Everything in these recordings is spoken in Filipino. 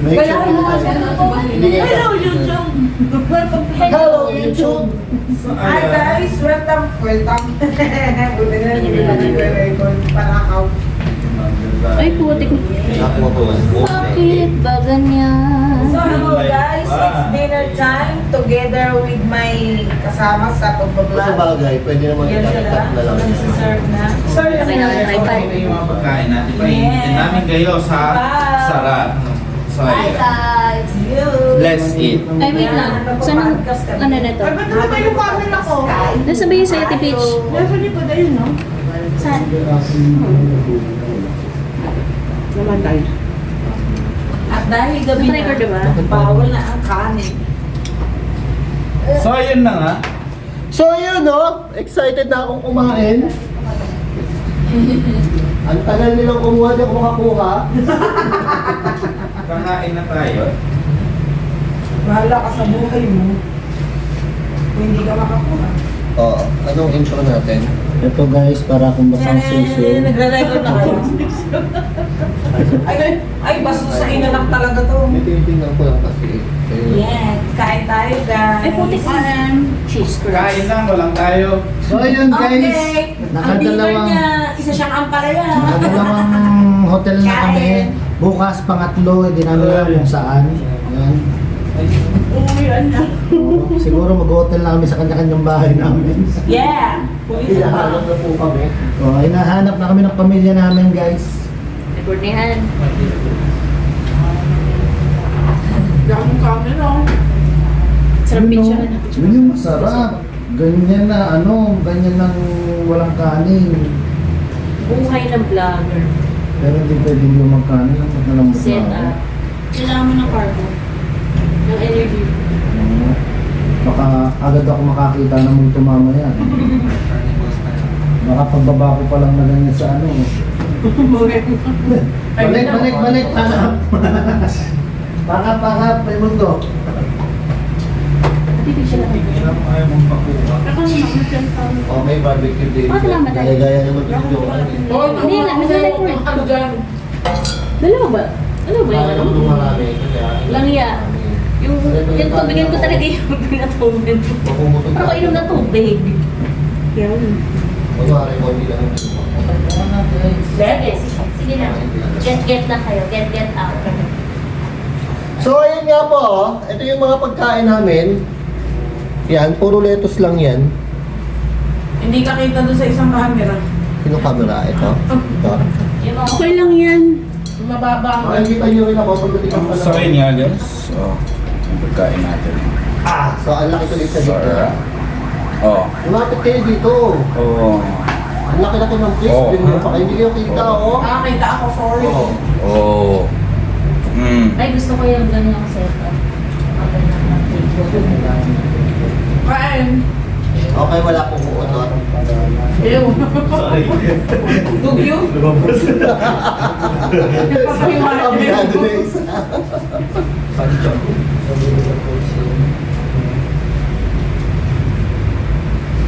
Make sure Hello, YouTube! Hello, YouTube! Hi guys! Welcome! Buti na lang hindi pa nag-record. Panakaw. Ay, putik. Bakit ba ganyan? So hello guys! It's dinner time together with my kasama sa Sa pagbablog. bagay, pwede naman Yan sila. itatap na lang. Nagsiserve na. Sorry Okay na, try. Ito yung mga pagkain natin. Painitin namin kayo sa sarap. So, Hi guys! let's eat. Ay, wait lang. Saan ang, ano na to? Ay, ba't naman tayo camera ko? Nasa ba yung sa Ate Peach? Nasa likod na yun, no? Saan? Naman tayo. At dahil gabi Naka-record diba? bawal na ang kanin. So, yun na nga. So yun no, excited na akong kumain. Ang tagal nilang kumuha, di ako makakuha. Kakain na tayo. Bahala ka sa buhay mo. Kung hindi ka makakuha. Oo, anong intro natin? Ito guys, para kung basang suso. Nagre-record na kayo. Ay, basto sa inanak talaga to. May tinitingnan ko lang kasi. Yeah, kain tayo guys. Ay, putik man. Cheese curds. Kain lang, walang tayo. So ayun guys, Okay. Ang dinner nakadalawang niya, isa siyang ampalaya. hotel na kami. Bukas pangatlo, hindi namin alam kung saan. Yan. Umuwian na. Siguro mag-hotel na kami sa kanya-kanyang bahay namin. Yeah. Hinahanap na po kami. Hinahanap na kami ng pamilya namin guys. Record ni Han. Daming camera. Sarap Yun, picture no? na. Yun yung masarap. Ganyan na ganyan ng walang kanin. Buhay ng vlogger. Pero hindi pwede yung magkanin lang pag nalambot na Set ako. up. Kailangan mo ng carbo. Ng energy. Baka agad ako makakita ng multo mamaya. Baka pagbaba ko pa lang na ganyan sa ano. Balik, hanap. Pakap, may mundo. Ate Peach na. Ayaw mong pakuha. Ako naman, nag-10,000. Oh, may barbecue day. Oh, salamat, Tay. Gaya naman video. Hindi na, nag-record. Ano dyan? Dalawa ba? Ano ba Kaya yung naman marami. Langya. Yung tubigan ko talaga yung pinatubig. Makumutot Pero ako inom ng tubig. Yan. Kunwari mo, hindi lang. Sige, sige na. Get lang kayo. Get out. So ayun nga po, ito yung mga pagkain namin. Yan, puro lettuce lang yan. Hindi ka kita doon sa isang camera. Sino camera? Ito? Ito? Okay lang yan. Mababa Ay, kita nyo rin ako pagdating ang So, yun nga guys. So, yung pagkain natin. So, ang laki tuloy sa dito. Sarap. Oh. Lumapit kayo dito. Oh. Ang laki-laki ng place. Oh. Hindi mo pa kayo, hindi kayo kita, oh. Nakakita ako, sorry. Oh. Oh. Ay, gusto ko yung ganyang setup. Okay na Kain. Okay, wala pong uunod. Ew. Dugyo? Kabihado na isa.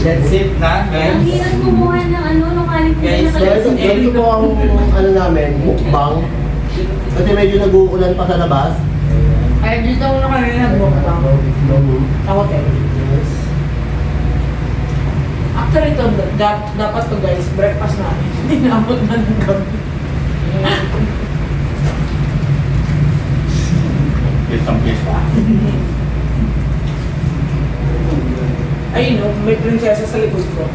That's it na, Ang guys. hirap kumuha ng ano, nung kanin ko Guys, So, ito po ang ano namin, mukbang. Kasi medyo nag-uulan pa sa labas. Ay, dito ako na kanina nag-mukbang. Sa hotel. Actually, ito, dapat to guys, breakfast namin. Inabot na ng gabi. Pisang-pisa. Ayun, no, may prinsesa sa likod ko.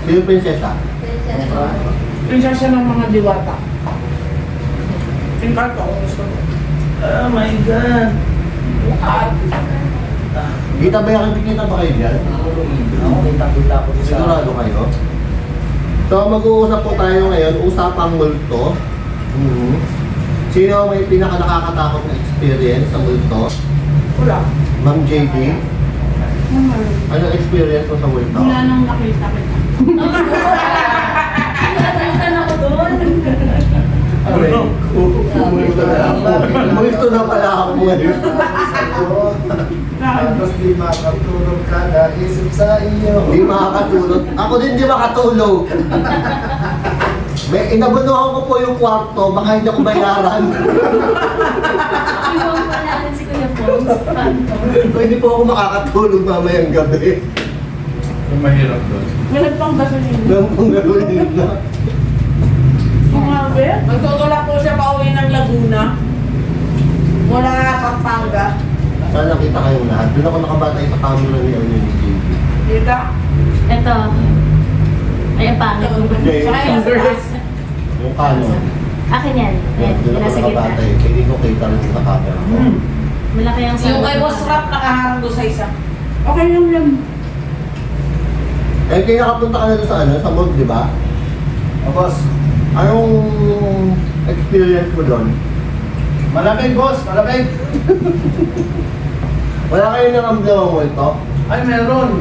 Sino prinsesa? Prinsesa ng mga diwata. Tingkal ko kung gusto ko. Oh my God. At, Kita ba yung kita ba kayo dyan? Ako, kita ko Sigurado kayo? So, mag-uusap po tayo ngayon, usapang multo. Sino may pinaka nakakatakot na experience sa multo? wala. Ma'am JD, ano experience mo sa multo? Wala nang nakita kita. Nakalimutan ako doon. Multo na ako. Multo na pala ako ngayon. Tapos di makatulog kada isip sa iyo. Di makakatulog. Ako din di makatulog. May inabunuhan ko po yung kwarto, baka hindi ako bayaran. Iwan pa natin si Kuya Pons. So, hindi po ako makakatulog mamayang gabi. Yung mahirap doon. Walang pang gasolina. Ganun kung gagawin na. Kumabe? Magtutulak po siya pauwi ng Laguna. Mula Pampanga. Sana nakita kayong lahat. Doon ako nakabatay sa camera ni Arnie ni JB. Dito. Ito. Ay, ang pangit. Hindi, Saka yung Fingers. Yung canon. Akin yan. Yan, Doon ako nasa gitna. nakabatay. Hindi ko kita rin sa camera ko. Malaki ang Yung kay Boss Rap nakaharang doon sa isa. Okay lang yan. Eh, kaya nakapunta ka na doon sa ano, sa mall, di ba? O boss, Anong experience mo doon? malamig boss, malamig. Wala kayo naramdaman mo ito? Ay meron.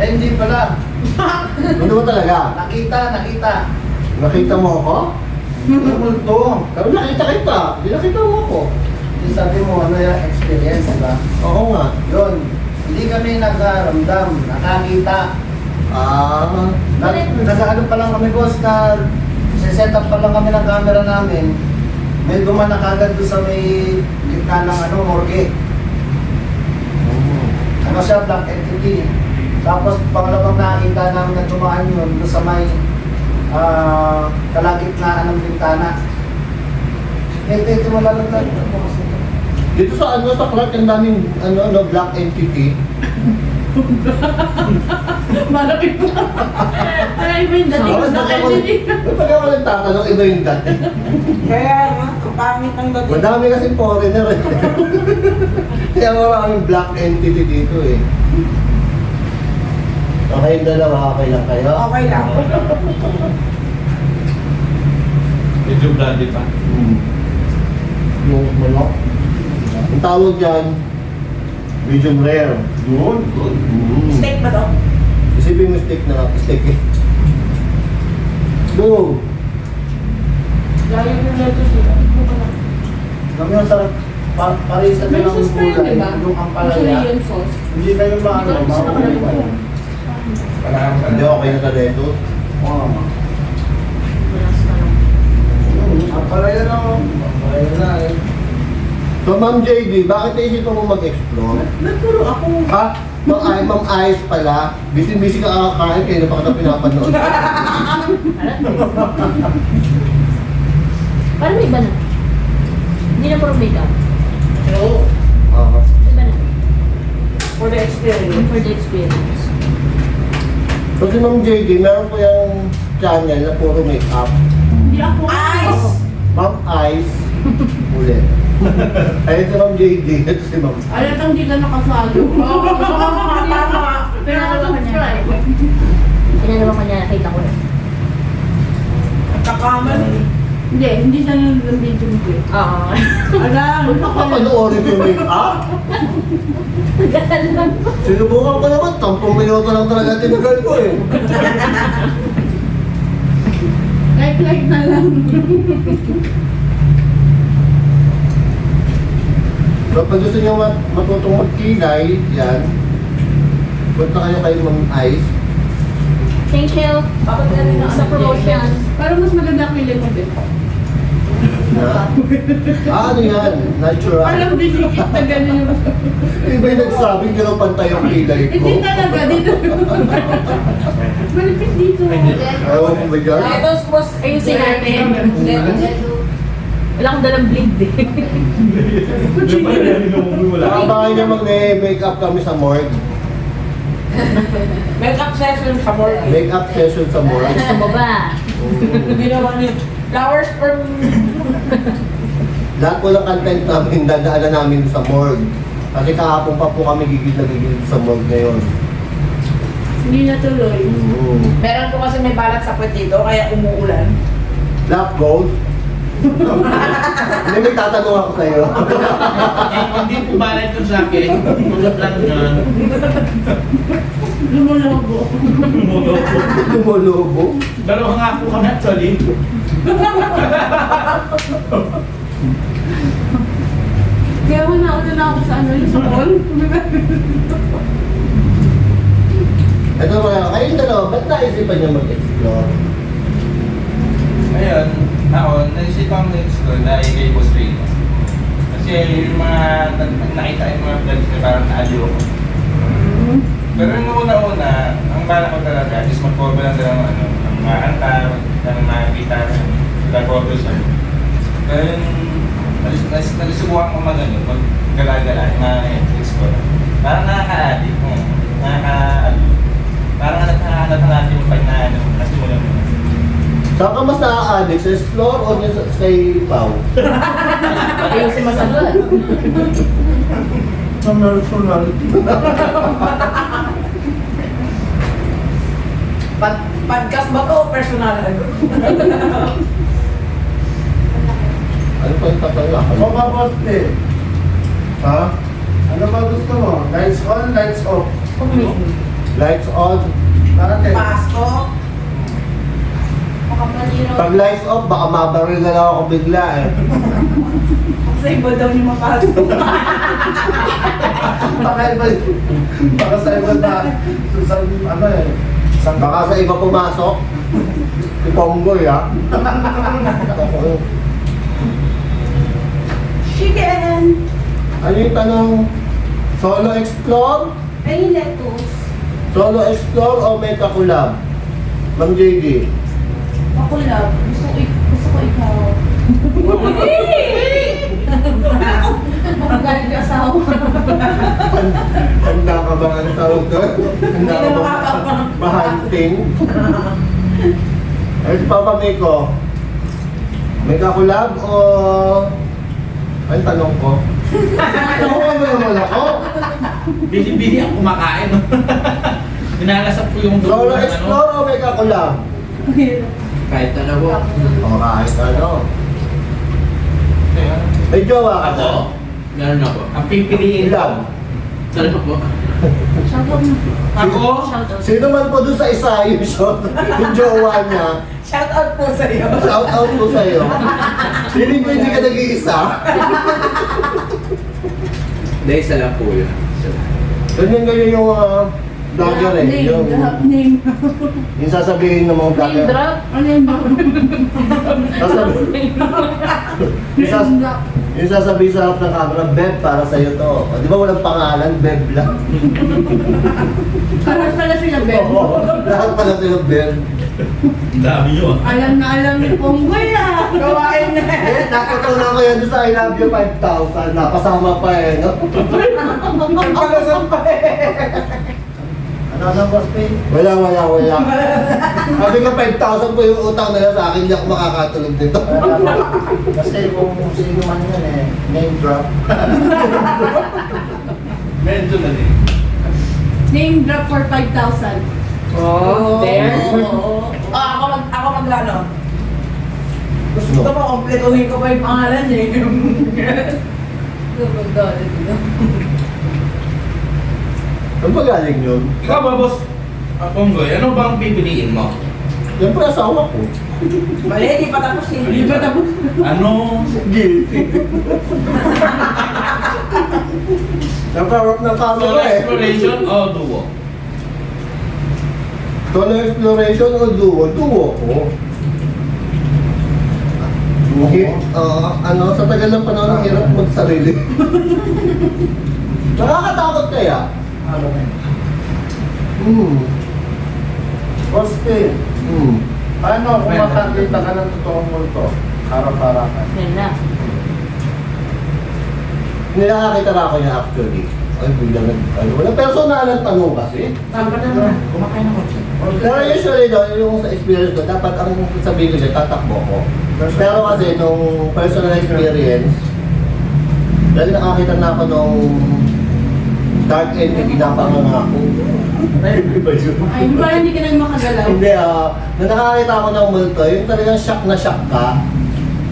Eh hindi pala. Ano ba talaga? Nakita. Nakita mo ako? Yung multo. Pero nakita kita. Hindi nakita mo ako. Yung sabi mo ano yung experience, diba? Oo nga. Yun. Hindi kami nagkaramdam, nakakita. Nag-ano pa lang kami boss na set up pa lang kami ng camera namin. May dumanak agad doon sa may gitna ng ano, morgue. Ano siya, black entity. Tapos pangalawang nakita namin na tumaan yun doon sa may kalagitnaan ng bintana. Ito mo lang na. Dito sa ano, sa Clark, ang daming black entity. Malapit po. Ay, iba yung dating Bakit sa ako, pag ako nagtatanong, iba yung dati. Kaya, ang pangit ng dating. Madami kasi foreigner eh. Kaya maraming black entity dito eh. Okay yung dalawa, okay lang kayo? Okay lang. Medyo bloody pa. Yung manok. Ang tawag dyan, medium rare. Yun. Steak ba to? Isipin mo steak na steak eh. Go! Gaya yung lettuce sila. Alam mo sa parisan na ng gulay, yung ampalaya. sauce. Hindi kayo maano, maano pa yan. Hindi okay na dito. Oo. Ampalaya na, ampalaya na eh. So Ma'am JD, bakit naisip mo mag-explore? Nagturo ako. Ha? Ma'am Ice pala. Busy-busy ka kakakain kayo na baka na pinapanood. Parang iba na. Hindi na puro makeup. Oo. Iba na. For the experience. For the experience. So si Ma'am JD, meron po yung channel na puro make-up. Hindi ako. Ice! Ma'am Ice. Ulit. Ayun si Ma'am JD. Ito si Ma'am. Alatang hindi ka nakasalo. Oo, tama. Pero ako kanya. Pinalawa ko niya, nakita ko na. Kakamali. Hindi siya nang video mo eh. Oo. Alam, Papanoorin ko yung make-up? Tagal lang. Sinubukan ko naman. 10 minuto lang talaga tinagal ko eh. like na lang. So pag gusto nyo matutong magkilay, yan. Punta kayo kay Ma'am Ice. Thank you. Sa promotion. Parang mas maganda ang piling mo din. Na? Ano yan? Natural. Alam din higit na gano'n yung... Iba yung nagsabing nyo lang pantay ang kilay ko. Hindi talaga, dito. Malipit dito. Oh my God. Tapos boss, Ayusin natin. Wala akong dalang bleed eh. Nakabahay niya mag-make up kami sa morgue. Makeup session sa morgue. Make up session sa morgue. Gusto mo ba? Ginawa niyo. Flowers for me. Lahat po ng content namin, dadaanan namin sa morgue. Kasi kahapon pa po kami gigil na gigil sa morgue ngayon. Hindi natuloy. Meron po kasi may balat sa puwet dito, kaya umuulan. Black gold. Hindi, may tatanong ako sa'yo. Hindi po balad yun sa akin. Tulad lang yun. Lumulabo. Lumulubo. Dalawa nga po kami actually. Kaya nauna na ako sa ano yung sa mall. Ito mga, kayong dalawa, ba't naisipan niyo mag-explore? Ngayon, ako, naisip ang explore na kay Boss Rino. Kasi yung mga, nakita yung mga vlogs na parang naaliw ako. Pero yung una-una, ang bala ko talaga is mag-cover lang ng ano, ng mga kanta, ng mga gitara, nag-cover siya. Pero yung nalisubukan ko mag-ano, mag-gala-gala, yung mga explore. Parang nakaka-addict mo. Parang naghahanap natin yung pag na-ano, nasimulan mo. Saan ka mas nakaka-addict? Sa explore o kay Pao? Ayun si masagot. Sa personality. Podcast ba to o personal? Ano pa yung tatala? Ano ba, boss, eh? Ha? Ano ba gusto mo? Lights on, lights off. Lights on. Bakit? Pasok. Pag lights off, baka mabaril na lang ako bigla eh. Sa iba daw yung mapasok. Baka sa iba na, sa ano eh. Baka sa iba pumasok. Si Ponggoy ha. Chicken! Ano yung tanong? Solo explore? Ay, lettuce. Solo explore o may kakulab? Mang JD? Ako love. Gusto ko ikaw. Ang galing ka asawa. Handa ka ba ang tawag doon? Handa ka ba mahunting? Ay, si Papa Miko, may kakulab o... Ay, tanong ko. Tanong ko naman ako. Bili-bili ang kumakain. Binalasap ko yung Solo ng explore o may kakulab? Kahit ano po. O kahit ano. May jowa ka na? Ako? Meron ako. Ang pipiliin Ilan? Talaga po. Shoutout mo. Ako? Shoutout. Sino man po doon sa isa yung shot, yung jowa niya, Shout out po sa iyo. shout out po sa'yo. Hindi ko hindi ka nag-iisa. Hindi, isa lang po yun. Ganyan yung vlogger eh. Yung, Name. yung sasabihin ng mga Name vlogger. drop. Ano yung Yung sasabihin sa harap ng camera, Beb, para sa'yo to. O, di ba walang pangalan, Beb lang? Parang pala sila, Ben. Oo, lahat pala sa'yo, Beb. Ang dami yun. Alam na alam ni Ponggoy ah. Gawain na. Eh, natutunan ko yan doon sa I Love You 5,000. Napasama pa eh, no? Pagkasal pa eh. Ano na, boss, Pay? Wala. Sabi ko 5,000 po yung utang nila sa akin, hindi ako makakatulog dito. Kasi kung sino man yun eh, name drop. Medyo na din. Name drop for 5,000. Oh, there. Ako maglano. Gusto No. mo, kompletuhin ko pa yung pangalan eh. Ano ba galing yun? Ikaw ba, boss? Ponggoy, ano bang pipiliin mo? Yan po asawa ko. Mali, di pa tapos eh. Di pa tapos. Ano? Guilty. Nakarap ng Solo camera eh. exploration o duo? Solo exploration o duo? Duo ko. Ano, sa tagal ng panahon, ang hirap magsarili. Nakakatakot kaya? Ano na yun? Boss, Pay, paano kung Pwede. makakita ka ng totoong multo? Harap-harapan. Yan na. Nakakita na ako niya actually. Ay, biglang ano, wala personalan tanong kasi. Sampa na naman. Kumakain ako. Pero usually daw, yung sa experience ko, dapat ang sabihin ko siya, tatakbo ko. Pero kasi nung personal experience, dahil nakakita na ako nung dark entity na pangangako. Iba yun. Ay, parang hindi ka na makagalaw. Hindi, nung nakakita ako ng multo, yung talagang shock na shock ka.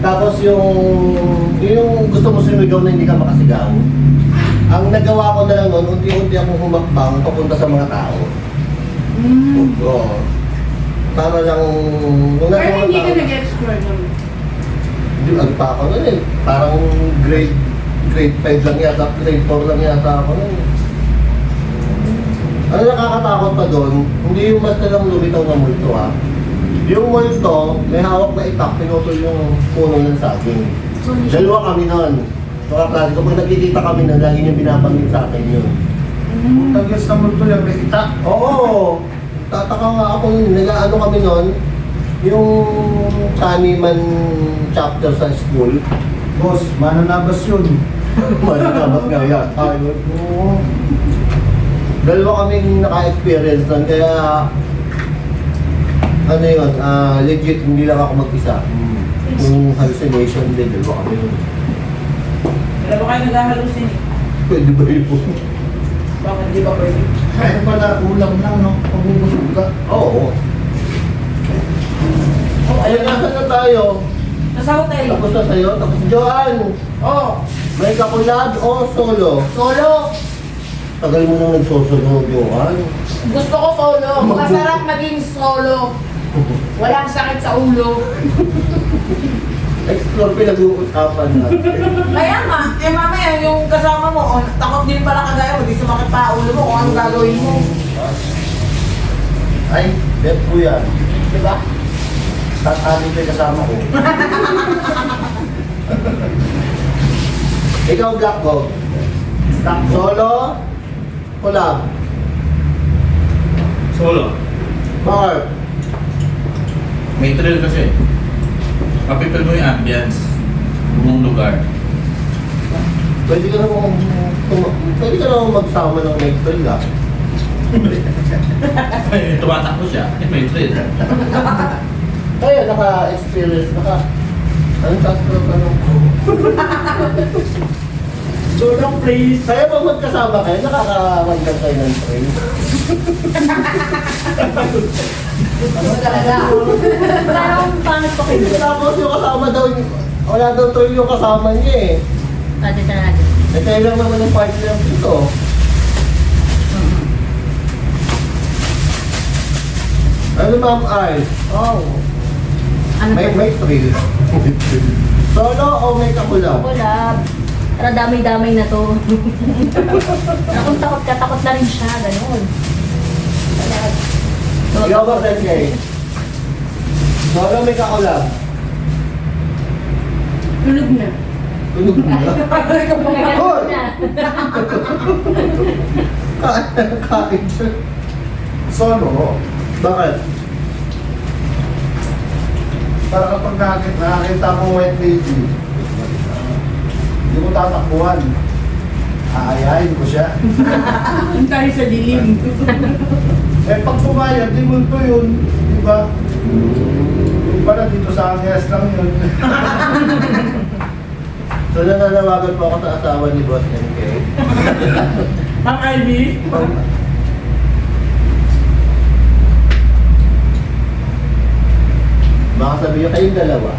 Tapos yung gusto mo sumigaw na hindi ka makasigaw. Ang nagawa ko na lang noon, unti-unti akong humakbang papunta sa mga tao. Oo. Para lang, nung Pero nagawa hindi ka tao- nag-explore naman. Hindi, ano pa ako nun eh. Parang grade 5 lang yata, grade 4 lang yata ako nun. Ano nakakatakot pa doon, hindi yung basta lang lumitaw na multo ha. Yung multo, may hawak na itak, pinutol yung puno ng saging. Dalawa kami nun. So, kaklase, kapag nagkikita kami na lagi niyang binabanggit sa akin yun. Taglas na multo yung may itak. Oo! Tataka nga ako nun. Nag-ano kami nun, yung taniman chapter sa school. Boss, mananabas yun. Malalabat nga yan. Ayun. Oo. Dalawa kaming naka-experience nun, kaya ano yun, legit, hindi lang ako mag-isa. Yung hallucination din, dalawa kami nun. Alam mo kayo nag-halusin eh. Pwede ba yun? Bakit di ba pwede? Kaya pala ulam lang, no? Pagubusog ka. Oo. Oh, Ayun, nasan na tayo? Nasa hotel. Tapos na sa'yo? Tapos Joanne, Oh, may kakulad o solo? solo. Tagal mo nang nagsosolo, Joanne. Gusto ko solo. Masarap maging solo. Walang sakit sa ulo. Explore pinag-uusapan natin. Kaya nga, eh mamaya yung kasama mo, oh, takot din pala kagaya mo, di sumakit pa ulo mo kung anong gagawin mo. Ay, bet ko yan. Diba? Tatali ko yung kasama ko. Ikaw, Black Gold. Solo? Collab? Solo. Mark? May thrill kasi. Mapipil mo yung ambience ng lugar. Pwede ka naman magsama ng next friend ah. Ay, tumatakbo siya. May thrill. Kaya naka-experience, anong task ko tanong ko? Solo please. Kaya pag magkasama kayo, nakakaramdam kayo ng train. Ano talaga? Parang pangit pa kayo. Tapos yung kasama daw, wala daw train yung kasama niya eh. Dito na natin. Eh kaya lang naman ng party lang dito. Ano Ma'am Ay? Oh. Ano May thrill. Solo o may kakulab? Collab. Tara, damay-damay na to. Kung takot ka, takot na rin siya. Ganun. Ikaw ba, Sensei? Solo may kakulab? Tulog na. Tulog na. Hoy! na. Kain siya. Solo. Bakit? Para kapag nakakita mo white lady, hindi mo tatakbuhan. Aayahin ko siya. Tayo sa dilim. Eh pag pumayag, di multo yun. Di ba? Yung pala dito sa Angeles lang yun. So nananawagan po ako sa asawa ni Boss MK. Ma'am Ivy? Baka sabihin kayong dalawa.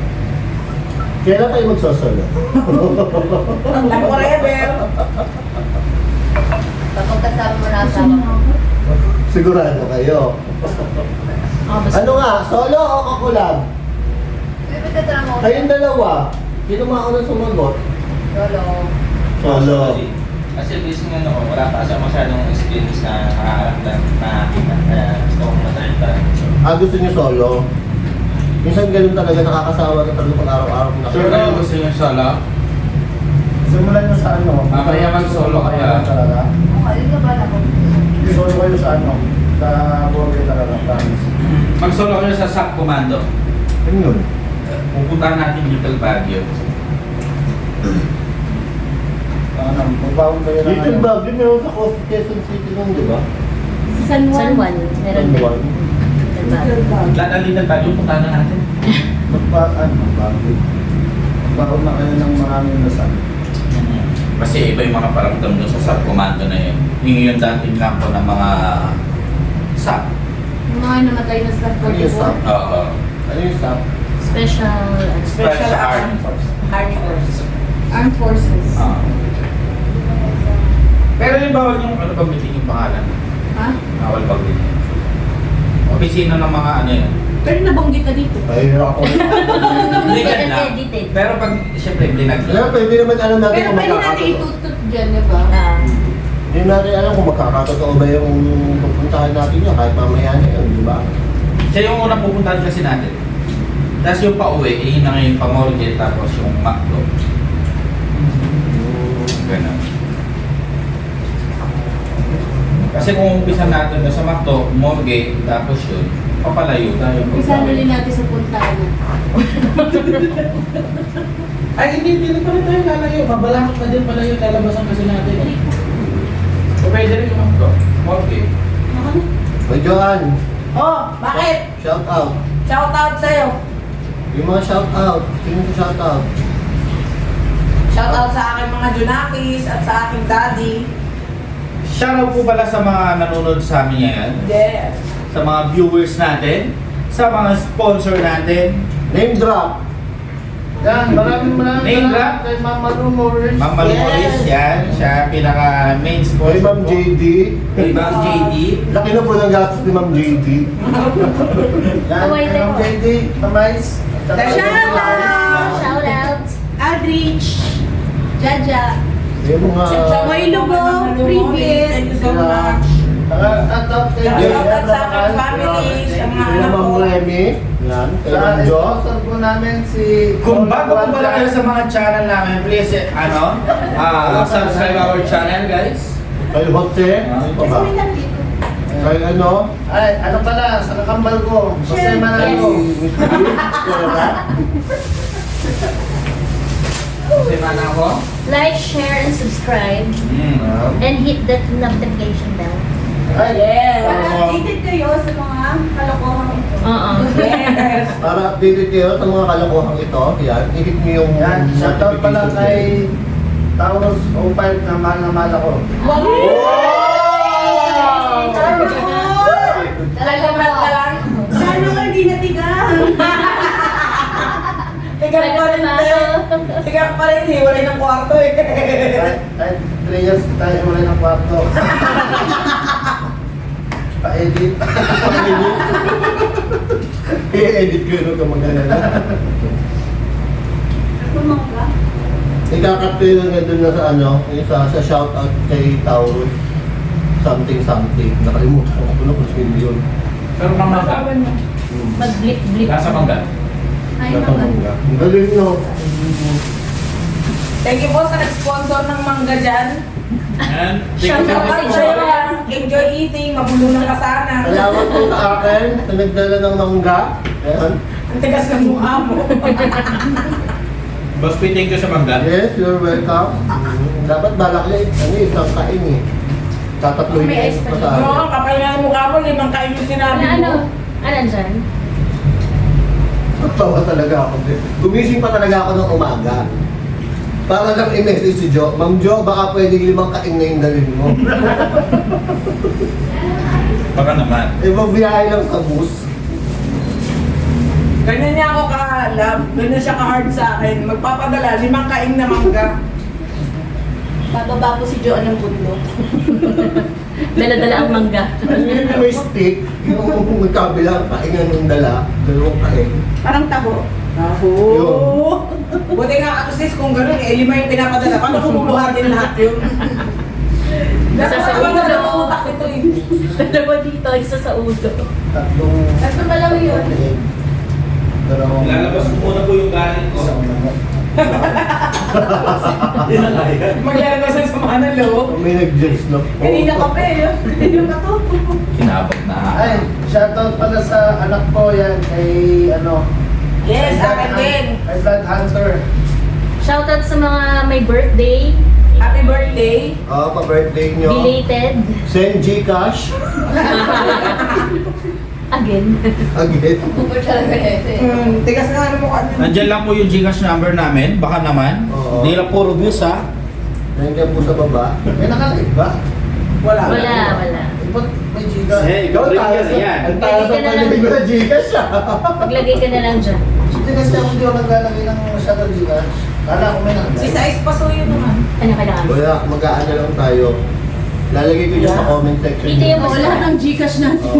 Kailan kayo magsosolo? Forever. Kapag kasama mo na asawa mo. Sigurado kayo. Oh, basta. Ano nga, solo o kakulab? Kayong dalawa. Sino maunang sumagot? Solo. Kasi based nga no, wala pa siya masyadong experience na nakaharap na nakakita. Kaya gusto kong matry. Gusto niyo solo? Minsan ganun talaga, nakakasawa na talaga pag araw-araw na. Sure kayo gusto yung solo? Simulan nyo sa ano? Mamaya mag-solo kaya. Talaga? Solo kayo sa ano? Sa Borge talaga, promise. Mag-solo kayo sa SAC Commando. Ano yun? Pupuntahan natin Little Baguio. Ano, magbawang kayo na Little Baguio, meron sa Coast Quezon City nun, di ba? San Juan. Meron din. Juan. Lahat ng Little Baguio, puntahan na natin. Magbawang na kayo ng maraming dasal. Kasi iba yung mga paramdam doon sa SAC Commando na yun. Yung dating kampo ng mga SAC. Yung mga namatay na sa Ano yung SAP? Oo. Ano yung SAP? Special. Special Army Force. Army Force. Armed Forces. Ah. Pero yung bawal yung ano banggitin yung pangalan. Ha? Bawal banggitin. Opisina ng mga ano yun. Pero nabanggit na dito. Ay, ako. Legal na. Edited. Pero pag siyempre blinag Kaya pwede naman alam natin Pero kung pwede natin magkakatotoo. itutot dyan, di ba? Hindi natin alam kung magkakatotoo ba yung pupuntahan natin yun kahit mamaya na yun, di ba? Siya yung unang pupuntahan kasi natin. Tapos yung pa-uwi, yun na ngayon pa-morgue, tapos yung McDo. Ganun. Kasi kung umpisa natin na sa McDo, morgue, tapos yun, papalayo tayo. Isa ulit natin sa puntahan. Ay, hindi na pala tayo lalayo. Mabalakot na din pala yung lalabasan kasi natin. So, pwede rin yung McDo. Morgue. May Joanne, Oh, bakit? shout out. Shout out sa'yo. Yung mga shout out. Sino yung shout out? Shout out sa aking mga Junakis at sa aking daddy. Shoutout po pala sa mga nanonood sa amin ngayon, Yes. sa mga viewers natin, sa mga sponsor natin. Name drop. Yan, maraming Name drop? kay Mama Lu Morris. Ma'am Malumoris, yan, siya pinaka main Kay sponsor Ma'am po. JD. Kay Ma'am JD. Laki na po ng gastos ni Ma'am JD. Yan, Kaway kay Ma'am tayo. JD, Tamais. Shout out! Shout out! Aldrich. Jaja! Yung mga... May lugo, privet. Thank you so much. Shout out kay Shout out sa aking family, sa mga Kay anak Ma'am ko. Remy. Yan. Kay Sa Ma'am Jo. sponsor po namin si... Kung bago po pala kayo sa mga channel namin, please, subscribe our channel, guys. Kay Jose. Ano pa ba? Kay ano? Ay, ano pala, sa kakambal ko, Jose Manalo. Kasi mana ako. Like, share, and subscribe. And hit that notification bell. Ay, Yes. Updated kayo sa mga kalokohan ito. Oo. Yes. Para updated kayo sa mga kalokohang ito, yan, i-hit nyo yung yan, shout out pala notification kay Taurus 05 na mahal ako. Talaga ba lang? Sana ka hindi natigang. Tigang pa rin tayo. Tigang pa rin, hiwalay ng kwarto eh. Ay, 3 years tayo wala ng kwarto. Pa-edit. I-edit ko yun kung maganda. Ikakat ko yun nga dun na sa ano, yung sa shoutout kay Taurus. Something. Nakalimutan ko kung sino yun. Pero mamangga. Mag-blip-blip. Nasa mangga. Nakamangga. Ang galing no. Thank you po sa nag-sponsor ng mangga dyan. And Shout Shout out out sa'yo. Enjoy eating, mabulungan ka sana. Salamat po sa akin sa nagdala ng mangga. Ayan. Ang tigas ng mukha mo. Boss P, thank you sa mangga. Yes, you're welcome. Dapat balak niya, isang kain eh. Tatatloy May niya ice pa pa sa Oo, akin. kapal nga ng mukha mo, 5 kain yung sinabi Ano? mo. Ano dyan? Tawa talaga ako. Gumising pa talaga ako ng umaga. Para lang i-message si Jo, Ma'am Jo, baka pwedeng 5 kain na yung dalhin mo. Baka naman. Eh, mabiyahe lang sa bus. Ganyan niya ako ka-love. Ganyan siya ka-hard sa akin. Magpapadala, 5 kain na mangga. Bababa po si Joan ng bundok. Dala-dala ang mangga. Yung may stick, yung magkabilang kaingan ng dala, 2 kain. Parang taho. Oo. Buti nga ako sis, kung gano'n, 5 yung pinapadala. Paano kung bubuhatin lahat yun? Isa sa ulo. Utak nito eh. Dalawa dito, isa sa ulo. Tatlong... Tatlo pa lang yun. Dalawang... Lalabas ko muna po yung galing ko. Isang manok. Maglalabas ang sama ng loob. May nag-jets na po. Kanina ka pa eh. Kanina ka to. Kinabot na. Ay, shoutout pala sa anak ko yan kay ano. Yes, kay Blood akin din. Kay Blood Hunter. Shoutout sa mga may birthday. Happy birthday. Pa-birthday nyo. Belated. Send Gcash. Again. Again. Super talaga ito eh. Tigas nga ano mukha niya. Nandyan lang po yung Gcash number namin. Baka naman. Oo. Hindi lang puro views ha. Nandiyan po sa baba. May nakalive ba? Wala. Wala. Ipot may Gcash. ikaw rin yan. Ang tayo sa panilig ko na Gcash ah. Maglagay ka na lang dyan. Hindi kasi ako hindi ako naglalagay ng masyado Gcash. Kala ko may nakalive. Si Sais Paso yun naman. Ano kailangan? Wala, mag-aano lang tayo. Lalagay ko dyan sa comment section. Dito yung lahat ng Gcash natin.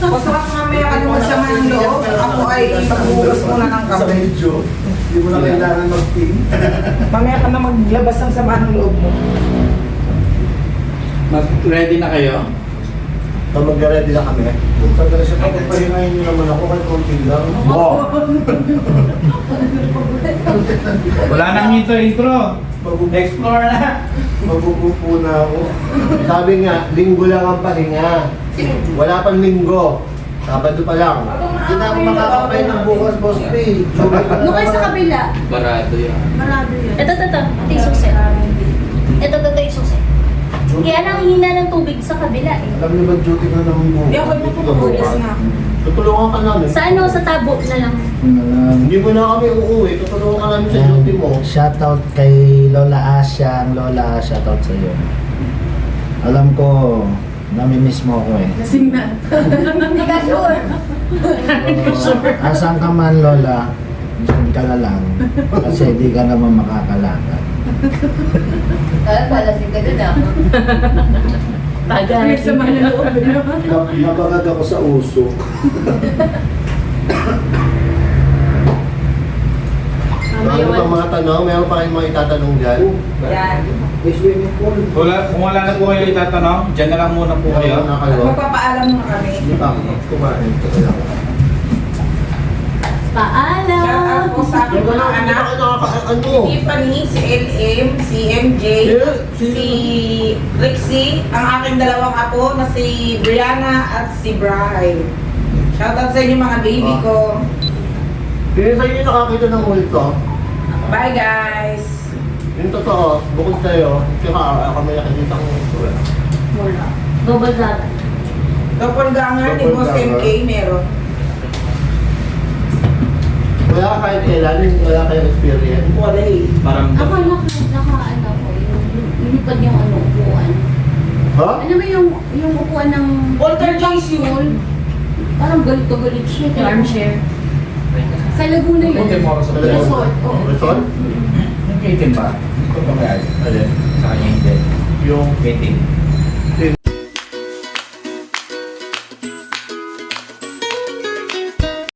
Basta ka mamaya ka naman sa ng loob. Ako ay magbubugas muna ng Sa kape. medyo. Hindi mo na kailangan mag-pin. Mamaya ka na maglabas ng sama ng loob mo. Ready na kayo? So mag-ready na kami. Kung tagal siya pagpahingayin niyo naman ako kahit konti lang. Wow! Wala nang intro. Explore na. Magugupo na ako. Sabi nga, linggo lang ang pahinga. Wala pang linggo. Sabado pa lang. Hindi na ako makakapay ng bukas, Boss P. Doon kayo sa kabila. Barado yan. Marado yun. Ito. Ito yung susi. Ito yung susi. Kaya lang hina ng tubig sa kabila eh. Alam niyo ba duty na naman bukas? Hindi ako nagpupulis na. Tutulungan ka namin. Sa ano, sa tabo na lang. Hindi mo na kami uuwi. Tutulungan ka namin sa duty mo. Shoutout kay Lola Asya. Lola, shoutout sa iyo. Alam ko, nami-miss mo ako eh. Lasing na. Hindi ka sure. Asan ka man, Lola? Diyan ka na lang. Kasi di ka naman makakalakad. Palasing ka dun ah. Bagay. Sa mga loob. Nabagag ako sa uso. Ano pang mga tanong? Meron pa kayong mga itatanong dyan? Yan. May swimming pool. Kung wala na po kayo itatanong, dyan na lang muna po kayo. Na kayo. Magpapaalam na kami. Hindi pa ako kumain. Ito lang. Shout out po Paalam. sa aking mga anak. Ano? Si Tiffany, si LM, si MJ, si Rixie, ang aking dalawang apo na si Brianna at si Bri. Shout out sa inyo mga baby ko. Hindi sa inyo nakakita ng multo. Bye guys! Yung totoo, bukod sa'yo, tsaka kami nakikita ng multo. Wala. Double zagat. Doppelganger ni Boss Doppelganger. MK meron. Wala ka kahit kailan, wala kayong experience. Wala eh. Parang Ako naka ano ko, yung lipad yung ano, upuan. Ha? Ano ba yung upuan ng... Poltergeist Parang galit to galit siya. Yung armchair. Sa Laguna yun. Punti mo ako sa Talaga? Resort. Oo. Resort? Yung kitin ba? Ito ba kaya? Alin? Sa kanya hindi. Yung Kitin.